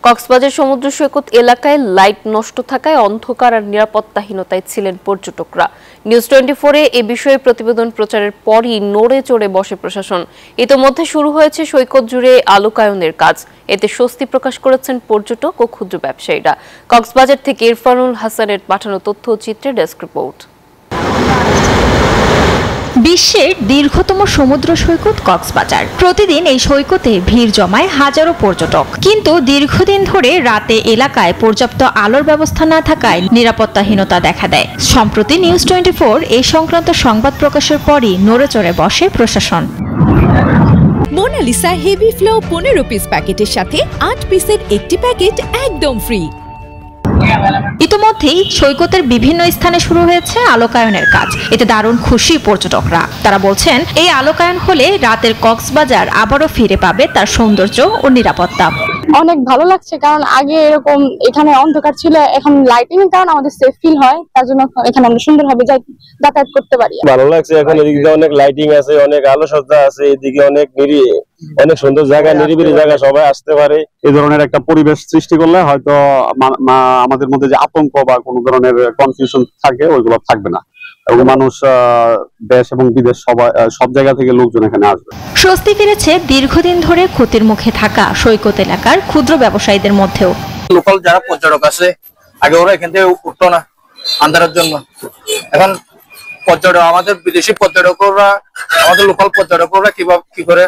কক্সবাজার সমুদ্র সৈকত এলাকায় লাইট নষ্ট থাকায় অন্ধকার আর নিরাপত্তাহীনতায় ছিলেন পর্যটকরা। নিউজ 24-এ এ বিষয়ে প্রতিবেদন প্রচারের পরই নড়ে চড়ে বসে প্রশাসন। ইতোমধ্যে শুরু হয়েছে সৈকত জুড়ে আলোকায়নের কাজ। এতে স্বস্তি প্রকাশ করেছেন পর্যটক ও ক্ষুদ্র ব্যবসায়ীরা। কক্সবাজার থেকে ইরফানুল হাসানের পাঠানো তথ্য ও চিত্রে ডেস্ক রিপোর্ট। বিশ্বের দীর্ঘতম সমুদ্র সৈকত কক্সবাজার। প্রতিদিন এই সৈকতে ভিড় জমায় হাজারো পর্যটক, কিন্তু দীর্ঘদিন ধরে রাতে এলাকায় পর্যাপ্ত আলোর ব্যবস্থা না থাকায় নিরাপত্তাহীনতা দেখা দেয়। সম্প্রতি নিউজ 24 এই সংক্রান্ত সংবাদ প্রকাশের পরই নড়েচড়ে বসে প্রশাসন। মোনালিসা হেভি ফ্লো 15 পিস প্যাকেটের সাথে 8 পিসের একটি প্যাকেট একদম ফ্রি। ইতোমধ্যেই সৈকতের বিভিন্ন স্থানে শুরু হয়েছে আলোকায়নের কাজ। এতে দারুণ খুশি পর্যটকরা। তারা বলছেন, এই আলোকায়ন হলে রাতের কক্সবাজার আবারও ফিরে পাবে তার সৌন্দর্য ও নিরাপত্তা। অনেক ভালো লাগছে, কারণ আগে এরকম এখানে অন্ধকার ছিল, এখন লাইটিং এর কারণে আমাদের সেফ ফিল হয়, তার জন্য এখানে আমরা সুন্দরভাবে যাতায়াত করতে পারি। ভালো লাগছে, এখন এদিকে অনেক লাইটিং আছে, অনেক আলোকসজ্জা আছে, এদিকে অনেক অনেক সুন্দর জায়গা, নিরিবিলি জায়গা, সবাই আসতে পারে। এই ধরনের একটা পরিবেশ সৃষ্টি করলে হয়তো আমাদের মধ্যে যে আতঙ্ক বা কোনো ধরনের কনফিউশন থাকে ওইগুলো থাকবে না, এবং মানুষ দেশ এবং বিদেশ সব জায়গা থেকে লোকজন এখানে আসবে। স্বস্তি ফিরেছে দীর্ঘদিন ধরে ক্ষতির মুখে থাকা সৈকত এলাকার ক্ষুদ্র ব্যবসায়ীদের মধ্যেও। লোকাল যারা পর্যটক আছে, আগে ওরা এখান থেকে উঠতো না আন্ধারের জন্য, এখন পর্যটক আমাদের বিদেশি পর্যটকরা, আমাদের লোকাল পর্যটকরা কি করে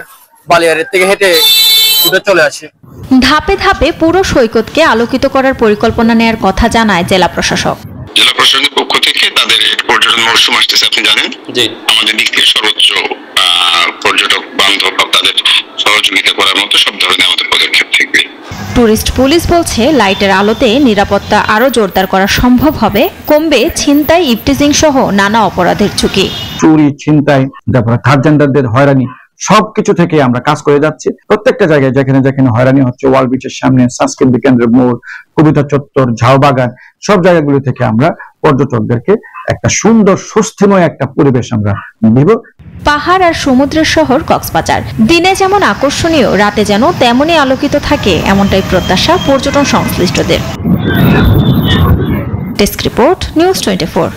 বালিয়াড়ির থেকে হেঁটে উঠে চলে আসে। ধাপে ধাপে পুরো সৈকতকে আলোকিত করার পরিকল্পনা নেওয়ার কথা জানায় জেলা প্রশাসক। জেলা প্রশাসনের পক্ষ থেকে তাদের পর্যটন মৌসুম আসতেছে, আপনি জানেন যে আমাদের দিক থেকে সর্বোচ্চ পর্যটক বান্ধব তাদের সহযোগিতা করার মতো সব ধরনের আমাদের পদক্ষেপ থাকবে। টুরিস্ট পুলিশ বলছে, লাইটের আলোতে নিরাপত্তা আরো জোরদার করা সম্ভব হবে। কমবে ছিনতাই, ইভটিজিং সহ নানা অপরাধের ঝুঁকি। চুরি, ছিনতাই, তারপরে থার্ড জেন্ডারদের হয়রানি, সবকিছু থেকে আমরা কাজ করে যাচ্ছি। প্রত্যেকটা জায়গায় যেখানে যেখানে হয়রানি হচ্ছে, ওয়ার্ল্ড বিচের সামনে, সাংস্কৃতিক কেন্দ্রের মোড়, কবিতা চত্বর, ঝাউবাগান, সব জায়গাগুলো থেকে আমরা পর্যটকদেরকে একটা সুন্দর স্বস্তিময় একটা পরিবেশ আমরা দিব। পাহাড় আর সমুদ্রের শহর কক্সবাজার দিনে যেমন আকর্ষণীয়, রাতে যেন তেমনই আলোকিত থাকে, এমনটাই প্রত্যাশা পর্যটন সংশ্লিষ্টদের। Desk report, news 24।